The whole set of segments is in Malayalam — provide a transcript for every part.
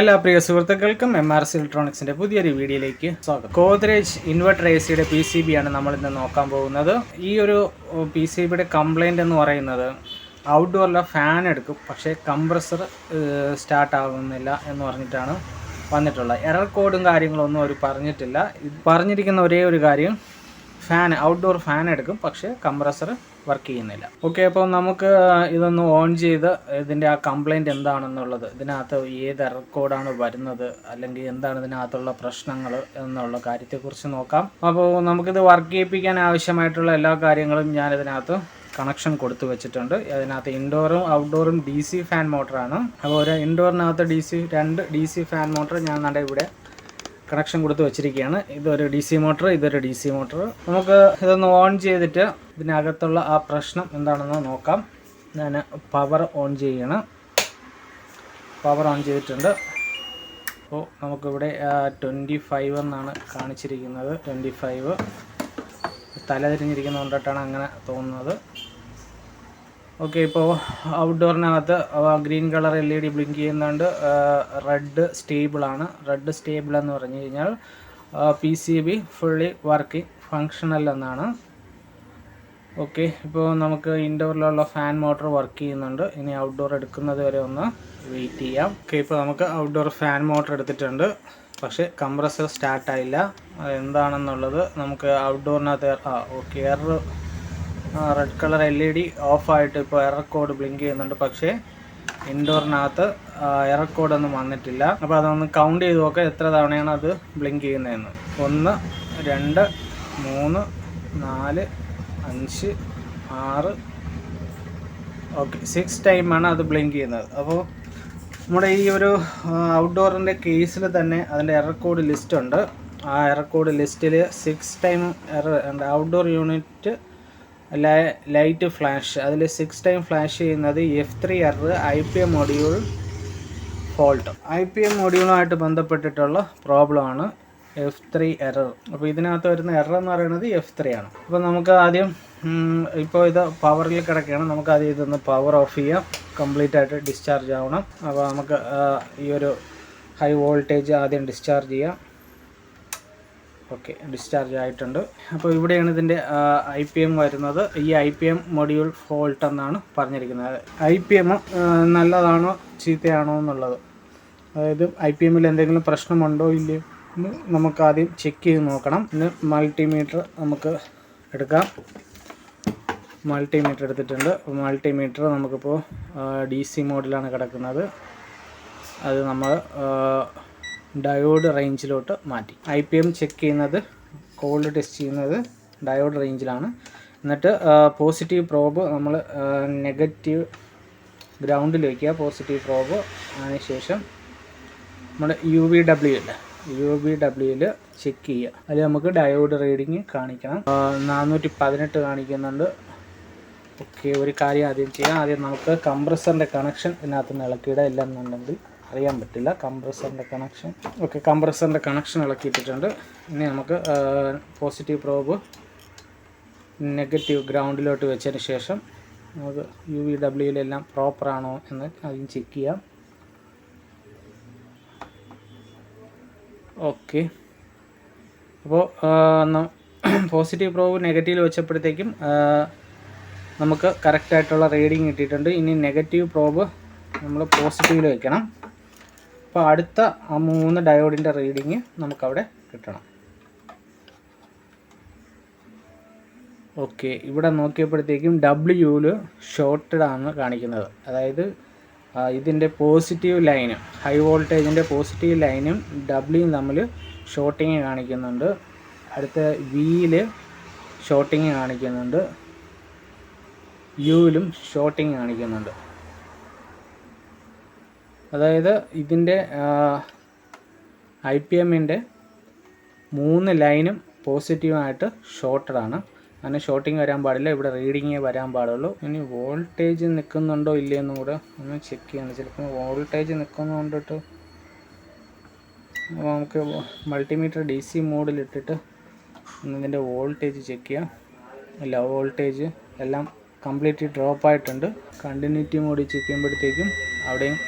എല്ലാ പ്രിയ സുഹൃത്തുക്കൾക്കും MRC ഇലക്ട്രോണിക്സിന്റെ പുതിയൊരു വീഡിയോയിലേക്ക് സ്വാഗതം. ഗോദ്രേജ് ഇൻവെർട്ടർ AC PCB ആണ് നമ്മൾ ഇന്ന് നോക്കാൻ പോകുന്നത്. ഈ ഒരു PCBയുടെ കംപ്ലൈൻറ്റ് എന്ന് പറയുന്നത് ഔട്ട്ഡോറിലെ ഫാൻ എടുക്കും, പക്ഷേ കംപ്രസർ സ്റ്റാർട്ട് ആകുന്നില്ല എന്ന് പറഞ്ഞിട്ടാണ് വന്നിട്ടുള്ളത്. എറർ കോഡും കാര്യങ്ങളൊന്നും അവർ പറഞ്ഞിട്ടില്ല. പറഞ്ഞിരിക്കുന്ന ഒരേ ഒരു കാര്യം, ഔട്ട്ഡോർ ഫാൻ എടുക്കും, പക്ഷേ കംപ്രസർ വർക്ക് ചെയ്യുന്നില്ല. ഓക്കെ, അപ്പോൾ നമുക്ക് ഇതൊന്ന് ഓൺ ചെയ്ത് ഇതിൻ്റെ ആ കംപ്ലൈൻറ്റ് എന്താണെന്നുള്ളത്, ഇതിനകത്ത് ഏത് എറർ കോഡാണ് വരുന്നത്, അല്ലെങ്കിൽ എന്താണ് ഇതിനകത്തുള്ള പ്രശ്നങ്ങൾ എന്നുള്ള കാര്യത്തെക്കുറിച്ച് നോക്കാം. അപ്പോൾ നമുക്കിത് വർക്ക് ചെയ്യിപ്പിക്കാൻ ആവശ്യമായിട്ടുള്ള എല്ലാ കാര്യങ്ങളും ഞാനിതിനകത്ത് കണക്ഷൻ കൊടുത്തു വെച്ചിട്ടുണ്ട്. അതിനകത്ത് ഇൻഡോറും ഔട്ട്ഡോറും DC ഫാൻ മോട്ടറാണ്. അപ്പോൾ ഒരു ഇൻഡോറിനകത്ത് രണ്ട് DC ഫാൻ മോട്ടർ ഞാൻ ഇവിടെ കണക്ഷൻ കൊടുത്ത് വെച്ചിരിക്കുകയാണ്. ഇതൊരു DC മോട്ടർ, ഇതൊരു DC മോട്ടർ. നമുക്ക് ഇതൊന്ന് ഓൺ ചെയ്തിട്ട് ഇതിനകത്തുള്ള ആ പ്രശ്നം എന്താണെന്ന് നോക്കാം. ഞാൻ പവർ ഓൺ ചെയ്യണം. പവർ ഓൺ ചെയ്തിട്ടുണ്ട്. അപ്പോൾ നമുക്കിവിടെ 25 എന്നാണ് കാണിച്ചിരിക്കുന്നത്. 25 തല തിരിഞ്ഞിരിക്കുന്നതുകൊണ്ടിട്ടാണ് അങ്ങനെ തോന്നുന്നത്. ഓക്കെ, ഇപ്പോൾ ഔട്ട്ഡോറിനകത്ത് ഗ്രീൻ കളർ LED ബ്ലിങ്ക് ചെയ്യുന്നുണ്ട്. റെഡ് സ്റ്റേബിളാണ്. റെഡ് സ്റ്റേബിൾ എന്ന് പറഞ്ഞു കഴിഞ്ഞാൽ PCB ഫുള്ളി വർക്കിംഗ്, ഫങ്ഷണൽ എന്നാണ്. ഓക്കെ, ഇപ്പോൾ നമുക്ക് ഇൻഡോറിലുള്ള ഫാൻ മോട്ടർ വർക്ക് ചെയ്യുന്നുണ്ട്. ഇനി ഔട്ട്ഡോർ എടുക്കുന്നത് വരെ ഒന്ന് വെയിറ്റ് ചെയ്യാം. ഓക്കെ, ഇപ്പോൾ നമുക്ക് ഔട്ട്ഡോർ ഫാൻ മോട്ടർ എടുത്തിട്ടുണ്ട്, പക്ഷേ കംപ്രസർ സ്റ്റാർട്ടായില്ല. എന്താണെന്നുള്ളത് നമുക്ക് ഔട്ട്ഡോറിനകത്ത് ഓക്കെ, റെഡ് കളർ LED ഓഫായിട്ട് ഇപ്പോൾ എറർ കോഡ് ബ്ലിങ്ക് ചെയ്യുന്നുണ്ട്, പക്ഷേ ഇൻഡോറിനകത്ത് എറർ കോഡൊന്നും വന്നിട്ടില്ല. അപ്പോൾ അതൊന്ന് കൗണ്ട് ചെയ്ത് നോക്കാം എത്ര തവണയാണ് അത് ബ്ലിങ്ക് ചെയ്യുന്നതെന്ന്. 1 2 3 4 5 6 ഓക്കെ, 6 ടൈമാണ് അത് ബ്ലിങ്ക് ചെയ്യുന്നത്. അപ്പോൾ നമ്മുടെ ഈ ഒരു ഔട്ട്ഡോറിൻ്റെ കേസിൽ തന്നെ അതിൻ്റെ എറർ കോഡ് ലിസ്റ്റ് ഉണ്ട്. ആ എറർ കോഡ് ലിസ്റ്റിൽ 6 ടൈം എറർ ഉണ്ട്. ഔട്ട്ഡോർ യൂണിറ്റ് ലൈറ്റ് ഫ്ലാഷ്, അതിൽ 6 ടൈം ഫ്ലാഷ് ചെയ്യുന്നത് F3 error, IPM module fault. IPM മൊഡ്യൂളുമായിട്ട് ബന്ധപ്പെട്ടിട്ടുള്ള പ്രോബ്ലമാണ് F3 എറർ. അപ്പോൾ ഇതിനകത്ത് വരുന്ന എറർ എന്ന് പറയുന്നത് F3 ആണ്. അപ്പോൾ നമുക്ക് ആദ്യം ഇപ്പോൾ ഇത് പവറിൽ കിടക്കുകയാണ്. നമുക്ക് ആദ്യം ഇതൊന്ന് പവർ ഓഫ് ചെയ്യാം. കംപ്ലീറ്റ് ആയിട്ട് ഡിസ്ചാർജ് ആവണം. അപ്പോൾ നമുക്ക് ഈ ഒരു ഹൈ വോൾട്ടേജ് ആദ്യം ഡിസ്ചാർജ് ചെയ്യാം. ഓക്കെ, ഡിസ്ചാർജ് ആയിട്ടുണ്ട്. അപ്പോൾ ഇവിടെയാണ് ഇതിൻ്റെ IPM വരുന്നത്. ഈ IPM മൊഡ്യൂൾ ഫോൾട്ട് എന്നാണ് പറഞ്ഞിരിക്കുന്നത്. IPM നല്ലതാണോ ചീത്തയാണോ എന്നുള്ളത്, അതായത് IPMൽ എന്തെങ്കിലും പ്രശ്നമുണ്ടോ ഇല്ലയോ എന്ന് നമുക്ക് ആദ്യം ചെക്ക് ചെയ്ത് നോക്കണം. ഇന്ന് മൾട്ടിമീറ്റർ നമുക്ക് എടുക്കാം. മൾട്ടിമീറ്റർ എടുത്തിട്ടുണ്ട്. മൾട്ടിമീറ്റർ നമുക്കിപ്പോൾ DC മോഡിലാണ് കിടക്കുന്നത്. അത് നമ്മൾ ഡയോഡ് റേഞ്ചിലോട്ട് മാറ്റി. IPM ചെക്ക് ചെയ്യുന്നത്, കോൾഡ് ടെസ്റ്റ് ചെയ്യുന്നത് ഡയോഡ് റേഞ്ചിലാണ്. എന്നിട്ട് പോസിറ്റീവ് പ്രോബ് നമ്മൾ നെഗറ്റീവ് ഗ്രൗണ്ടിൽ വയ്ക്കുക. പോസിറ്റീവ് പ്രോബ് അതിനുശേഷം നമ്മുടെ UVW ചെക്ക് ചെയ്യുക. അതിൽ നമുക്ക് ഡയോഡ് റീഡിങ് കാണിക്കണം. 418 കാണിക്കുന്നുണ്ട്. ഓക്കെ, ഒരു കാര്യം ആദ്യം ചെയ്യാം. ആദ്യം നമുക്ക് കംപ്രസറിൻ്റെ കണക്ഷൻ ഇതിനകത്ത് നിന്ന് ഇളക്കിയിടുക. ഇല്ലെന്നുണ്ടെങ്കിൽ അറിയാൻ പറ്റില്ല. കംപ്രസറിൻ്റെ കണക്ഷൻ, ഓക്കെ, കംപ്രസറിൻ്റെ കണക്ഷൻ ഇളക്കിയിട്ടിട്ടുണ്ട്. ഇനി നമുക്ക് പോസിറ്റീവ് പ്രോബ് നെഗറ്റീവ് ഗ്രൗണ്ടിലോട്ട് വെച്ചതിന് ശേഷം നമുക്ക് UVWയിലെല്ലാം പ്രോപ്പറാണോ എന്ന് ആദ്യം ചെക്ക് ചെയ്യാം. ഓക്കെ, അപ്പോൾ പോസിറ്റീവ് പ്രോബ് നെഗറ്റീവിൽ വെച്ചപ്പോഴത്തേക്കും നമുക്ക് കറക്റ്റായിട്ടുള്ള റീഡിങ് കിട്ടിയിട്ടുണ്ട്. ഇനി നെഗറ്റീവ് പ്രോബ് നമ്മൾ പോസിറ്റീവിൽ വയ്ക്കണം. അപ്പോൾ അടുത്ത ആ 3 ഡയോഡിൻ്റെ റീഡിങ് നമുക്കവിടെ കിട്ടണം. ഓക്കെ, ഇവിടെ നോക്കിയപ്പോഴത്തേക്കും Wയിൽ ഷോർട്ടഡ് ആണ് കാണിക്കുന്നത്. അതായത് ഇതിൻ്റെ പോസിറ്റീവ് ലൈനും ഹൈ വോൾട്ടേജിൻ്റെ പോസിറ്റീവ് ലൈനും Wയും തമ്മിൽ ഷോർട്ടിങ് കാണിക്കുന്നുണ്ട്. അടുത്ത Vയിൽ ഷോർട്ടിങ് കാണിക്കുന്നുണ്ട്. Uയിലും ഷോർട്ടിങ് കാണിക്കുന്നുണ്ട്. അതായത് ഇതിൻ്റെ IPMൻ്റെ 3 ലൈനും പോസിറ്റീവായിട്ട് ഷോർട്ടഡാണ്. അങ്ങനെ ഷോർട്ടിങ് വരാൻ പാടില്ല. ഇവിടെ റീഡിങ്ങേ വരാൻ പാടുള്ളൂ. ഇനി വോൾട്ടേജ് നിൽക്കുന്നുണ്ടോ ഇല്ലയെന്നും കൂടെ ഒന്ന് ചെക്ക് ചെയ്യണം. ചിലപ്പോൾ വോൾട്ടേജ് നിൽക്കുന്നുണ്ടിട്ട് നമുക്ക് മൾട്ടിമീറ്റർ DC മോഡിലിട്ടിട്ട് ഇതിൻ്റെ വോൾട്ടേജ് ചെക്ക് ചെയ്യാം. ഇല്ല, വോൾട്ടേജ് എല്ലാം കംപ്ലീറ്റ്ലി ഡ്രോപ്പ് ആയിട്ടുണ്ട്. കണ്ടിന്യൂറ്റി മോഡിൽ ചെക്ക് ചെയ്യുമ്പോഴത്തേക്കും അവിടെയും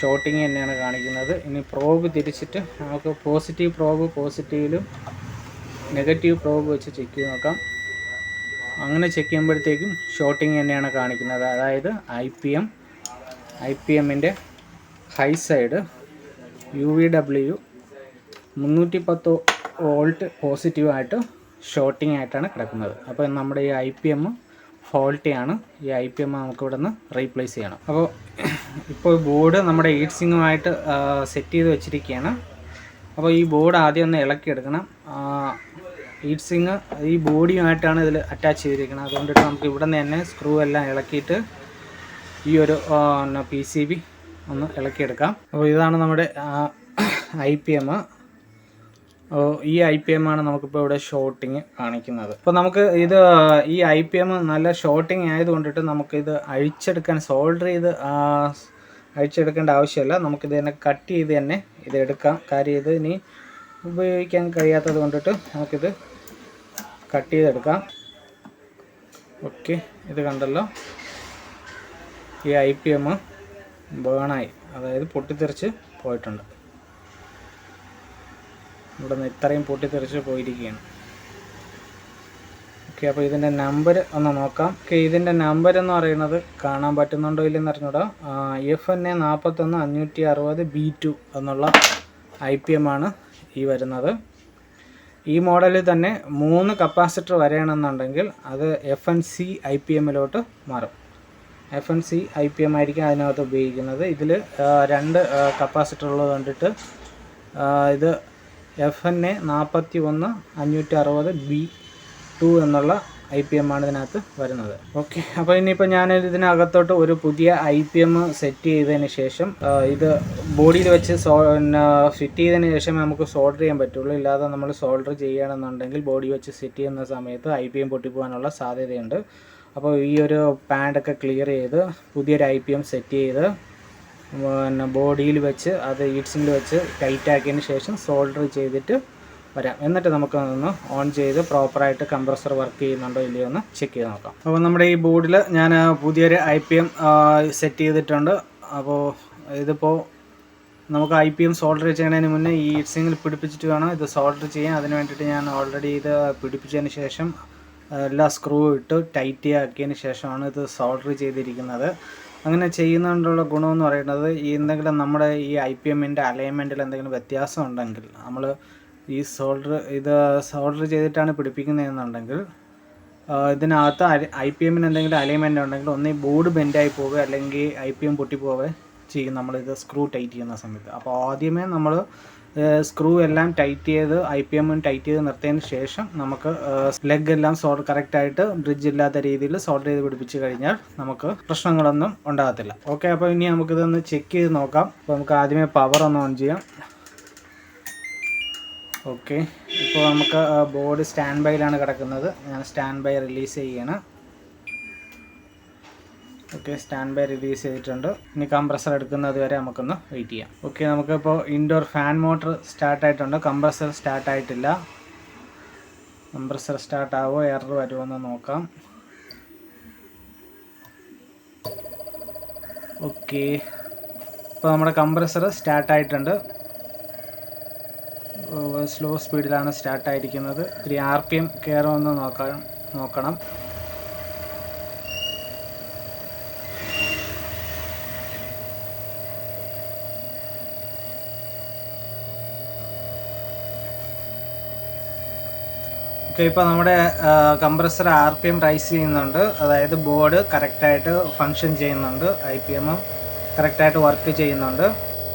ഷോർട്ടിങ് തന്നെയാണ് കാണിക്കുന്നത്. ഇനി പ്രോബ് തിരിച്ചിട്ട് നമുക്ക് പോസിറ്റീവ് പ്രോബ് പോസിറ്റീവിലും നെഗറ്റീവ് പ്രോബ് വെച്ച് ചെക്ക് ചെയ്ത് നോക്കാം. അങ്ങനെ ചെക്ക് ചെയ്യുമ്പോഴത്തേക്കും ഷോർട്ടിങ് തന്നെയാണ് കാണിക്കുന്നത്. അതായത് ഐ പി എമ്മിൻ്റെ ഹൈ സൈഡ് UVW 310 വോൾട്ട് പോസിറ്റീവായിട്ട് ഷോർട്ടിങ് ആയിട്ടാണ് കിടക്കുന്നത്. അപ്പോൾ നമ്മുടെ ഈ IPM ഫോൾട്ടിയാണ്. ഈ IPM നമുക്ക് ഇവിടെ നിന്ന് റീപ്ലേസ് ചെയ്യണം. അപ്പോൾ ഇപ്പോൾ ബോർഡ് നമ്മുടെ ഹീറ്റ് സിങ്കുമായിട്ട് സെറ്റ് ചെയ്ത് വെച്ചിരിക്കുകയാണ്. അപ്പോൾ ഈ ബോർഡ് ആദ്യം ഒന്ന് ഇളക്കിയെടുക്കണം. ഹീറ്റ് സിങ്ക് ഈ ബോഡിയുമായിട്ടാണ് ഇതിൽ അറ്റാച്ച് ചെയ്തിരിക്കുന്നത്. അതുകൊണ്ടിട്ട് നമുക്ക് ഇവിടെ നിന്ന് തന്നെ സ്ക്രൂ എല്ലാം ഇളക്കിയിട്ട് ഈ ഒരു PCB ഒന്ന് ഇളക്കിയെടുക്കാം. അപ്പോൾ ഇതാണ് നമ്മുടെ IPM. ഈ IPM ആണ് നമുക്കിപ്പോൾ ഇവിടെ ഷോർട്ടിങ് കാണിക്കുന്നത്. അപ്പോൾ നമുക്ക് ഇത് ഈ IPM നല്ല ഷോർട്ടിങ് ആയതുകൊണ്ടിട്ട് നമുക്കിത് അഴിച്ചെടുക്കാൻ അഴിച്ചെടുക്കേണ്ട ആവശ്യമില്ല. നമുക്കിത് തന്നെ കട്ട് ചെയ്ത് തന്നെ ഇത് എടുക്കാം. കാര്യം ഇത് ഇനി ഉപയോഗിക്കാൻ കഴിയാത്തത് കൊണ്ടിട്ട് നമുക്കിത് കട്ട് ചെയ്തെടുക്കാം. ഓക്കെ, ഇത് കണ്ടല്ലോ, ഈ IPM ബേണായി, അതായത് പൊട്ടിത്തെറിച്ച് പോയിട്ടുണ്ട്. ഇവിടെ നിന്ന് ഇത്രയും പൊട്ടിത്തെറിച്ച് പോയിരിക്കുകയാണ്. ഓക്കെ, അപ്പോൾ ഇതിൻ്റെ നമ്പർ ഒന്ന് നോക്കാം. ഓക്കെ, ഇതിൻ്റെ നമ്പർ എന്ന് പറയുന്നത് കാണാൻ പറ്റുന്നുണ്ടോ ഇല്ലെന്ന് അറിഞ്ഞൂടാ. FNA 41560 B2 എന്നുള്ള IPM ആണ് ഈ വരുന്നത്. ഈ മോഡലിൽ തന്നെ 3 കപ്പാസിറ്റർ വരണമെന്നുണ്ടെങ്കിൽ അത് FNC IPMലോട്ട് മാറും. FNC IPM ആയിരിക്കും അതിനകത്ത് ഉപയോഗിക്കുന്നത്. ഇതിൽ 2 കപ്പാസിറ്റർ ഉള്ളത് കണ്ടിട്ട് ഇത് FNA 41560 B2 എന്നുള്ള IPM ആണ് ഇതിനകത്ത് വരുന്നത്. ഓക്കെ, അപ്പോൾ ഇനിയിപ്പോൾ ഞാൻ ഇതിനകത്തോട്ട് ഒരു പുതിയ IPM സെറ്റ് ചെയ്തതിന് ശേഷം ഇത് ബോഡിയിൽ വെച്ച് ഫിറ്റ് ചെയ്തതിന് ശേഷം നമുക്ക് സോൾഡർ ചെയ്യാൻ പറ്റുള്ളൂ. ഇല്ലാതെ നമ്മൾ സോൾഡർ ചെയ്യുകയാണെന്നുണ്ടെങ്കിൽ ബോഡി വെച്ച് സെറ്റ് ചെയ്യുന്ന സമയത്ത് IPM പൊട്ടിപ്പോകാനുള്ള സാധ്യതയുണ്ട്. അപ്പോൾ ഈ ഒരു പാഡൊക്കെ ക്ലിയർ ചെയ്ത് പുതിയൊരു IPM സെറ്റ് ചെയ്ത് ബോഡിയിൽ വെച്ച് അത് ഹീറ്റ്സിൽ വെച്ച് ടൈറ്റ് ആക്കിയതിന് ശേഷം സോൾഡർ ചെയ്തിട്ട് വരാം. എന്നിട്ട് നമുക്കൊന്ന് ഓൺ ചെയ്ത് പ്രോപ്പറായിട്ട് കംപ്രസർ വർക്ക് ചെയ്യുന്നുണ്ടോ ഇല്ലയോ എന്ന് ചെക്ക് ചെയ്ത് നോക്കാം. അപ്പോൾ നമ്മുടെ ഈ ബോർഡിൽ ഞാൻ പുതിയൊരു IPM സെറ്റ് ചെയ്തിട്ടുണ്ട്. അപ്പോൾ ഇതിപ്പോൾ നമുക്ക് IPM സോൾഡർ ചെയ്യുന്നതിന് മുന്നേ ഈ ഹീറ്റ് സിങ്കിൽ പിടിപ്പിച്ചിട്ട് വേണം ഇത് സോൾഡർ ചെയ്യാൻ. അതിന് വേണ്ടിയിട്ട് ഞാൻ ഓൾറെഡി ഇത് പിടിപ്പിച്ചതിന് ശേഷം എല്ലാ സ്ക്രൂ ഇട്ട് ടൈറ്റ് ആക്കിയതിന് ശേഷമാണ് ഇത് സോൾഡർ ചെയ്തിരിക്കുന്നത്. അങ്ങനെ ചെയ്യുന്നതുകൊണ്ടുള്ള ഗുണമെന്ന് പറയുന്നത് ഈ എന്തെങ്കിലും നമ്മുടെ ഈ IPMൻ്റെ അലൈൻമെൻറ്റിൽ എന്തെങ്കിലും വ്യത്യാസം ഉണ്ടെങ്കിൽ നമ്മൾ ഈ സോൾഡർ ചെയ്തിട്ടാണ് പിടിപ്പിക്കുന്നതെന്നുണ്ടെങ്കിൽ ഇതിനകത്ത് IPMന് എന്തെങ്കിലും അലൈൻമെൻറ്റ് ഉണ്ടെങ്കിൽ ഒന്നീ ബോർഡ് ബെൻഡായി പോവുക അല്ലെങ്കിൽ IPM പൊട്ടിപ്പോവുക ചെയ്യും നമ്മളിത് സ്ക്രൂ ടൈറ്റ് ചെയ്യുന്ന സമയത്ത്. അപ്പോൾ ആദ്യമേ നമ്മൾ സ്ക്രൂ എല്ലാം ടൈറ്റ് ചെയ്ത് IPM ടൈറ്റ് ചെയ്ത് നിർത്തിയതിന് ശേഷം നമുക്ക് ലെഗ് എല്ലാം കറക്റ്റായിട്ട് ബ്രിഡ്ജ് ഇല്ലാത്ത രീതിയിൽ സോൾഡർ ചെയ്ത് പിടിപ്പിച്ച് കഴിഞ്ഞാൽ നമുക്ക് പ്രശ്നങ്ങളൊന്നും ഉണ്ടാകത്തില്ല. ഓക്കെ, അപ്പോൾ ഇനി നമുക്കിതൊന്ന് ചെക്ക് ചെയ്ത് നോക്കാം. അപ്പോൾ നമുക്ക് ആദ്യമേ പവർ ഒന്ന് ഓൺ ചെയ്യാം. ഓക്കെ, ഇപ്പോൾ നമുക്ക് ബോർഡ് സ്റ്റാൻഡ് ബൈയിലാണ് കിടക്കുന്നത്. ഞാൻ സ്റ്റാൻഡ് ബൈ റിലീസ് ചെയ്യണം. ഓക്കെ, സ്റ്റാൻഡ് ബൈ റിലീസ് ചെയ്തിട്ടുണ്ട്. ഇനി കംപ്രസർ എടുക്കുന്നത് വരെ നമുക്കൊന്ന് വെയിറ്റ് ചെയ്യാം. ഓക്കെ, നമുക്കിപ്പോൾ ഇൻഡോർ ഫാൻ മോട്ടർ സ്റ്റാർട്ടായിട്ടുണ്ട്. കംപ്രസർ സ്റ്റാർട്ടായിട്ടില്ല. കംപ്രസർ സ്റ്റാർട്ടാവോ എറർ വരുമോ എന്ന് നോക്കാം. ഓക്കെ, ഇപ്പോൾ നമ്മുടെ കംപ്രസർ സ്റ്റാർട്ടായിട്ടുണ്ട്. സ്ലോ സ്പീഡിലാണ് സ്റ്റാർട്ടായിരിക്കുന്നത്. 3 RPM കയറുമെന്ന് നോക്കണം. ഓക്കെ, ഇപ്പോൾ നമ്മുടെ കംപ്രസർ RPM റൈസ് ചെയ്യുന്നുണ്ട്. അതായത് ബോർഡ് കറക്റ്റായിട്ട് ഫങ്ഷൻ ചെയ്യുന്നുണ്ട്. IPM കറക്റ്റായിട്ട് വർക്ക് ചെയ്യുന്നുണ്ട്.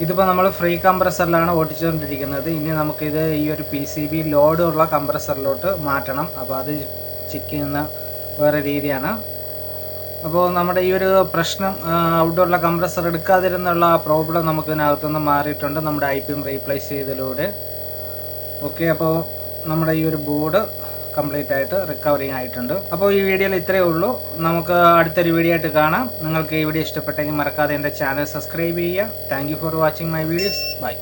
ഇതിപ്പോൾ നമ്മൾ ഫ്രീ കംപ്രസറിലാണ് ഓടിച്ചുകൊണ്ടിരിക്കുന്നത്. ഇനി നമുക്കിത് ഈ ഒരു PCB ലോഡുള്ള കംപ്രസറിലോട്ട് മാറ്റണം. അപ്പോൾ അത് ചെക്ക് ചെയ്യുന്ന വേറെ രീതിയാണ്. അപ്പോൾ നമ്മുടെ ഈ ഒരു പ്രശ്നം ഔട്ട്ഡോറിലെ കംപ്രസർ എടുക്കാതിരുന്നുള്ള പ്രോബ്ലം നമുക്ക് ഇതിനകത്തുനിന്ന് മാറിയിട്ടുണ്ട് നമ്മുടെ IPM റീപ്ലേസ് ചെയ്തതിലൂടെ. ഓക്കെ, അപ്പോൾ നമ്മുടെ ഈ ഒരു ബോർഡ് കംപ്ലീറ്റ് ആയിട്ട് റിക്കവറിങ് ആയിട്ടുണ്ട്. അപ്പോൾ ഈ വീഡിയോയിൽ ഇത്രയേ ഉള്ളൂ. നമുക്ക് അടുത്തൊരു വീഡിയോ ആയിട്ട് കാണാം. നിങ്ങൾക്ക് ഈ വീഡിയോ ഇഷ്ടപ്പെട്ടെങ്കിൽ മറക്കാതെ എൻ്റെ ചാനൽ സബ്സ്ക്രൈബ് ചെയ്യുക. Thank you for watching my videos. By.